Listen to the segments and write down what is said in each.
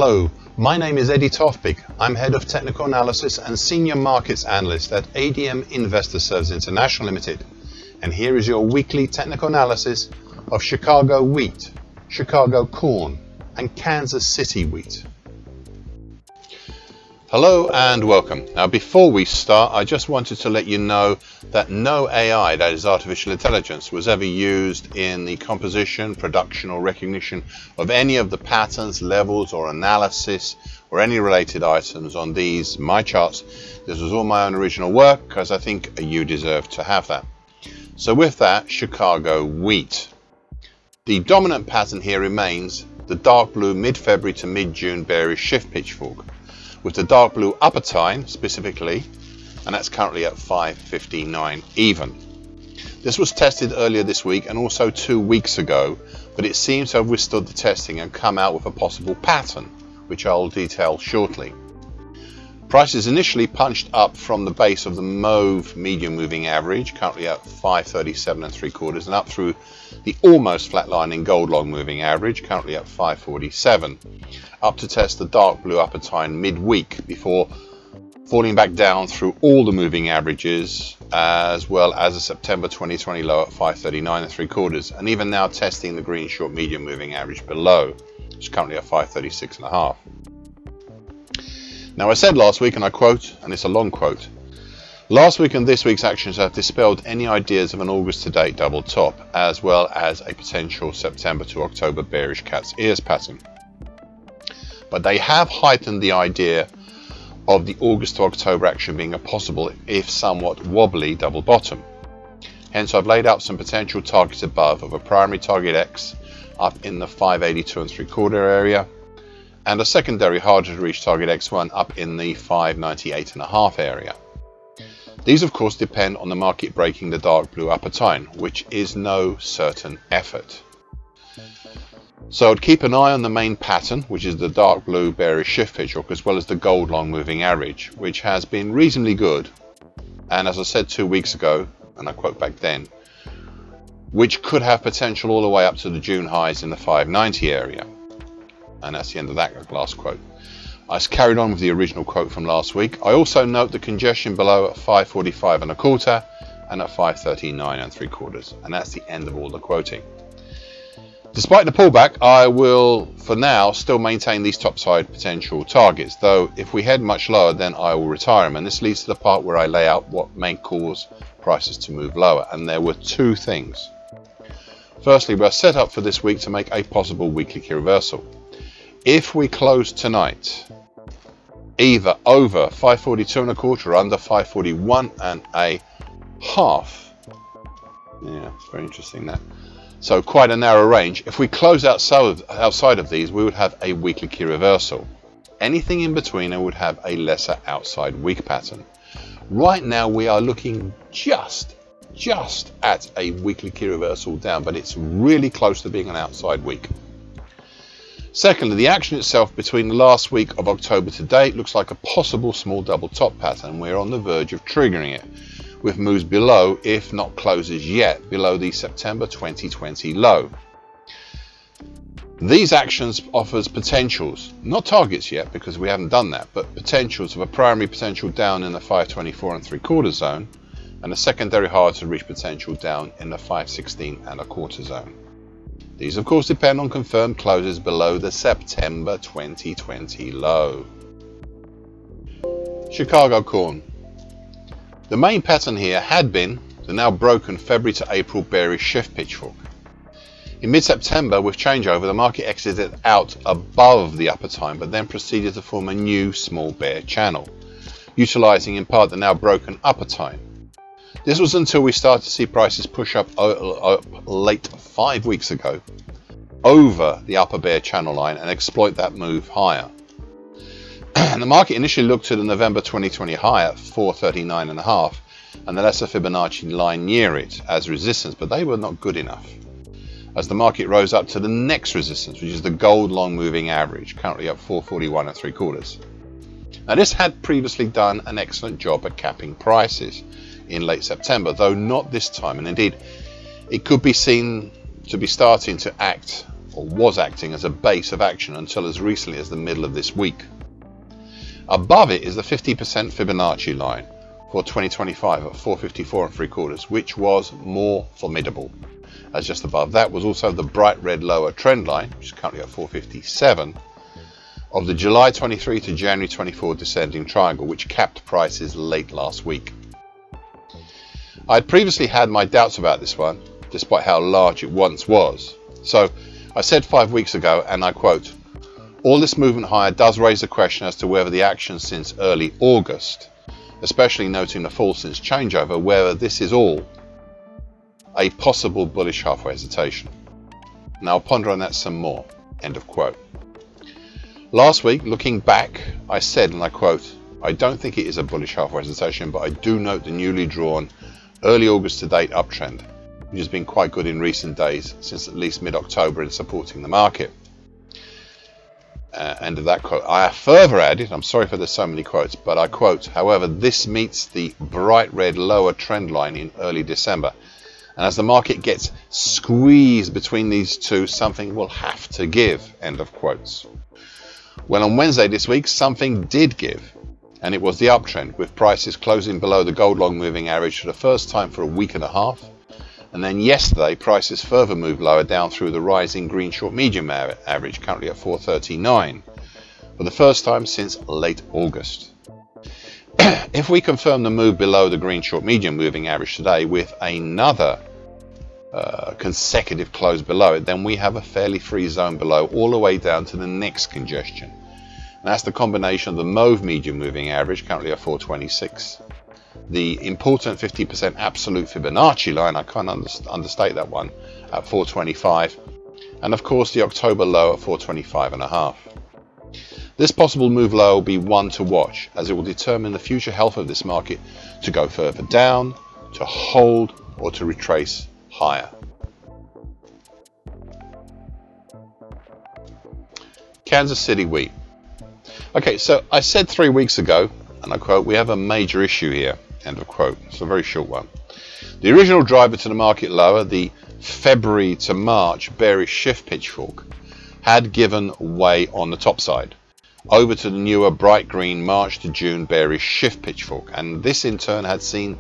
Hello, my name is Eddie Tofpik. I'm Head of Technical Analysis and Senior Markets Analyst at ADM Investor Services International Limited. And here is your weekly technical analysis of Chicago wheat, Chicago corn, and Kansas City wheat. Hello and welcome. Now before we start, I just wanted to let you know that no AI, that is artificial intelligence, was ever used in the composition, production or recognition of any of the patterns, levels or analysis or any related items on these, my charts. This was all my own original work because I think you deserve to have that. So with that, Chicago wheat. The dominant pattern here remains the dark blue mid-February to mid-June bearish shift pitchfork, with the dark blue upper time specifically, and that's currently at 559 even. This was tested earlier this week and also 2 weeks ago, but it seems to have withstood the testing and come out with a possible pattern, which I'll detail shortly. Prices initially punched up from the base of the mauve medium moving average, currently at 537 3/4, and up through the almost flatlining gold long moving average, currently at 547, up to test the dark blue upper time midweek before falling back down through all the moving averages, as well as a September 2020 low at 539 3/4, and even now testing the green short medium moving average below, which is currently at 536.5. Now I said last week, and I quote, and it's a long quote, last week and this week's actions have dispelled any ideas of an August to date double top, as well as a potential September to October bearish cat's ears pattern. But they have heightened the idea of the August to October action being a possible, if somewhat wobbly, double bottom. Hence I've laid out some potential targets above of a primary target X up in the 582 3/4 area, and a secondary harder to reach target X1 up in the 598.5 area. These of course depend on the market breaking the dark blue upper time, which is no certain effort. So I'd keep an eye on the main pattern, which is the dark blue bearish shift pitchfork, as well as the gold long moving average, which has been reasonably good, and as I said 2 weeks ago, and I quote back then, which could have potential all the way up to the June highs in the 590 area. And that's the end of that last quote. I carried on with the original quote from last week. I also note the congestion below at 545 1/4 and at 539 3/4, and that's the end of all the quoting. Despite the pullback, I will for now still maintain these topside potential targets, though if we head much lower then I will retire them, and this leads to the part where I lay out what may cause prices to move lower, and there were 2 things. Firstly, we're set up for this week to make a possible weekly key reversal. If we close tonight either over 542 1/4 or under 541 1/2, yeah, it's very interesting that. So quite a narrow range. If we close outside of these, we would have a weekly key reversal. Anything in between would have a lesser outside week pattern. Right now we are looking just at a weekly key reversal down, but it's really close to being an outside week. Secondly, the action itself between the last week of October to date looks like a possible small double top pattern. We're on the verge of triggering it, with moves below, if not closes yet, below the September 2020 low. These actions offers potentials, not targets yet because we haven't done that, but potentials of a primary potential down in the 524 3/4 zone, and a secondary hard to reach potential down in the 516 1/4 zone. These of course depend on confirmed closes below the September 2020 low. Chicago corn. The main pattern here had been the now broken February to April bearish shift pitchfork. In mid-September, with changeover, the market exited out above the upper time, but then proceeded to form a new small bear channel, utilizing in part the now broken upper time. This was until we started to see prices push up late 5 weeks ago over the upper bear channel line and exploit that move higher. The market initially looked at the November 2020 high at 439.5 and the lesser Fibonacci line near it as resistance, but they were not good enough, as the market rose up to the next resistance, which is the gold long moving average, currently at 441 3/4. Now this had previously done an excellent job at capping prices in late September, though not this time, and indeed it could be seen to be starting to act or was acting as a base of action until as recently as the middle of this week. Above it is the 50% Fibonacci line for 2025 at 454 3/4, which was more formidable, as just above that was also the bright red lower trend line, which is currently at 457, of the July 23 to January 24 descending triangle, which capped prices late last week. I had previously had my doubts about this one, despite how large it once was. So I said 5 weeks ago, and I quote, "All this movement higher does raise the question as to whether the action since early August, especially noting the fall since changeover, whether this is all a possible bullish halfway hesitation." Now I'll ponder on that some more." End of quote. Last week, looking back, I said, and I quote, "I don't think it is a bullish halfway hesitation, but I do note the newly drawn early August to date uptrend, which has been quite good in recent days, since at least mid-October, in supporting the market." End of that quote. I have further added, I'm sorry for there's so many quotes, but I quote, "However, this meets the bright red lower trend line in early December. And as the market gets squeezed between these two, something will have to give." End of quotes. Well, on Wednesday this week, something did give, and it was the uptrend, with prices closing below the gold long moving average for the first time for a week and a half. And then yesterday, prices further moved lower down through the rising green short medium average, currently at 439, for the first time since late August. If we confirm the move below the green short medium moving average today with another consecutive close below it, then we have a fairly free zone below all the way down to the next congestion. And that's the combination of the mauve medium moving average, currently at 426, the important 50% absolute Fibonacci line, I can't understate that one, at 425, and of course the October low at 425.5. This possible move low will be one to watch, as it will determine the future health of this market to go further down, to hold, or to retrace higher. Kansas City wheat. Okay, so I said 3 weeks ago, and I quote, "We have a major issue here." End of quote. It's a very short one. The original driver to the market lower, the February to March bearish shift pitchfork, had given way on the top side over to the newer bright green March to June bearish shift pitchfork, and this in turn had seen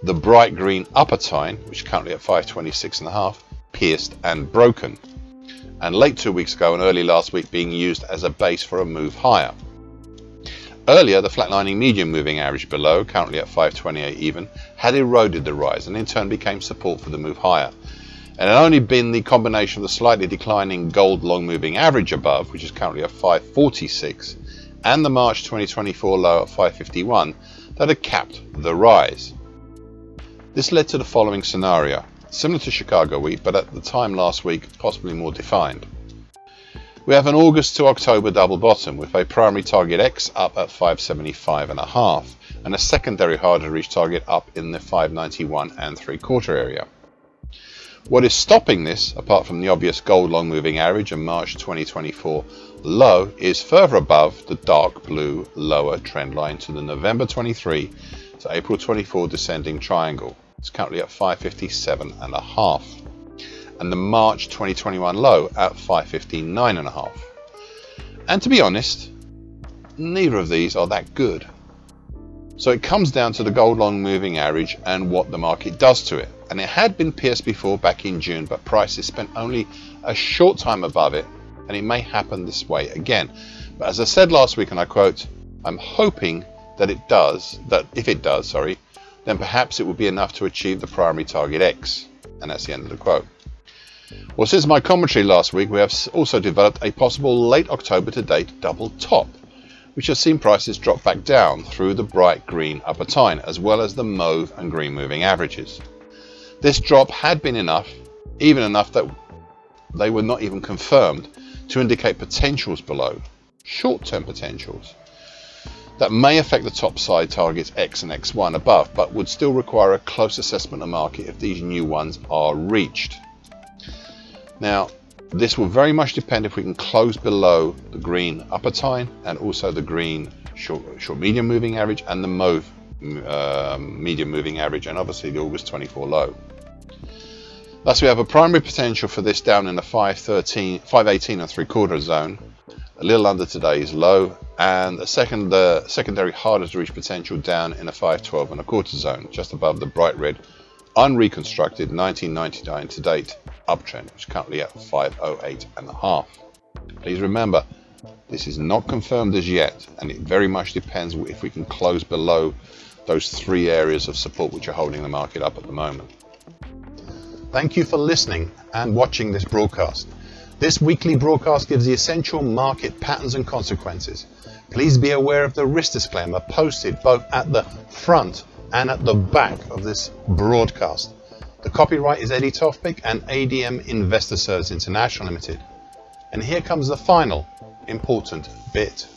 the bright green upper tine, which is currently at 526.5, pierced and broken, and late 2 weeks ago and early last week being used as a base for a move higher. Earlier, the flatlining medium moving average below, currently at 528 even, had eroded the rise and in turn became support for the move higher. And it had only been the combination of the slightly declining gold long moving average above, which is currently at 546, and the March 2024 low at 551 that had capped the rise. This led to the following scenario, similar to Chicago wheat, but at the time last week possibly more defined. We have an August to October double bottom with a primary target X up at 575.5 and a secondary harder to reach target up in the 591 3/4 area. What is stopping this, apart from the obvious gold long moving average and March 2024 low, is further above the dark blue lower trend line to the November 23 to April 24 descending triangle. It's currently at 557.5. and the March 2021 low at 559.5. And to be honest, neither of these are that good. So it comes down to the gold long moving average and what the market does to it. And it had been pierced before back in June, but prices spent only a short time above it, and it may happen this way again. But as I said last week, and I quote, "I'm hoping that if it does, then perhaps it will be enough to achieve the primary target X." And that's the end of the quote. Well, since my commentary last week, we have also developed a possible late October to date double top, which has seen prices drop back down through the bright green upper tine, as well as the mauve and green moving averages. This drop had been enough, even enough that they were not even confirmed, to indicate potentials below, short-term potentials, that may affect the top side targets X and X1 above, but would still require a close assessment of the market if these new ones are reached. Now, this will very much depend if we can close below the green upper tine and also the green short medium moving average and the mauve medium moving average, and obviously the August 24 low. Thus we have a primary potential for this down in the 518 and 3/4 zone, a little under today's low, and a secondary harder to reach potential down in the 512 and 1/4 zone, just above the bright red unreconstructed 1999 to date uptrend, which is currently at 508.5. Please remember, this is not confirmed as yet, and it very much depends if we can close below those three areas of support which are holding the market up at the moment. Thank you for listening and watching this broadcast. This weekly broadcast gives the essential market patterns and consequences. Please be aware of the risk disclaimer posted both at the front and at the back of this broadcast. The copyright is Eddie Tofpik and ADM Investor Service International Limited. And here comes the final important bit.